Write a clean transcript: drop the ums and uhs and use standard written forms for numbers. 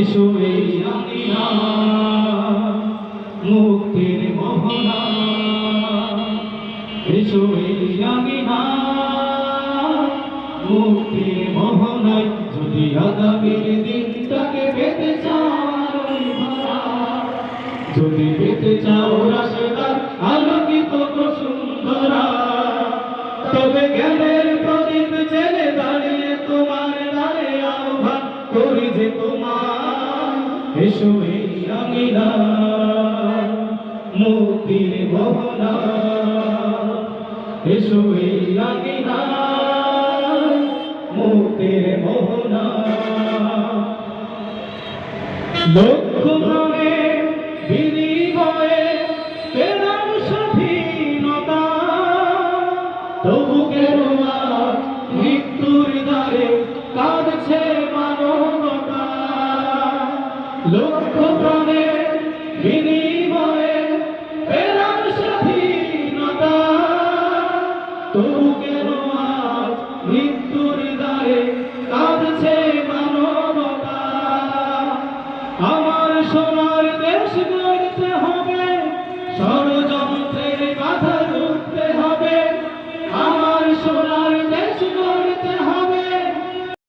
এসো এই আঙিনা মুক্তির মোহনা, এসো এই আঙিনা মুক্তির মোহনায়। যদি আগামীর দিনটাকে পেতে চাও ভরা, যদি পেতে চাও রাশেদার আলোকিত বসুন্ধরা, তবে জ্ঞানের প্রদীপ জেলে দাঁড়িয়ে তোমার দ্বারে আহ্বান করি যে তোমার। এসো এই আঙিনা মুক্তির মোহনা, এসো এই আঙিনা মুক্তির মোহনা। লক্ষ প্রাণের বিনিময়ে পেলাম স্বাধীনতা, তবু কেন আজ মৃত্যুর দ্বারে কাঁদছে মানবতা। লক্ষ প্রাণের বিনিময়ে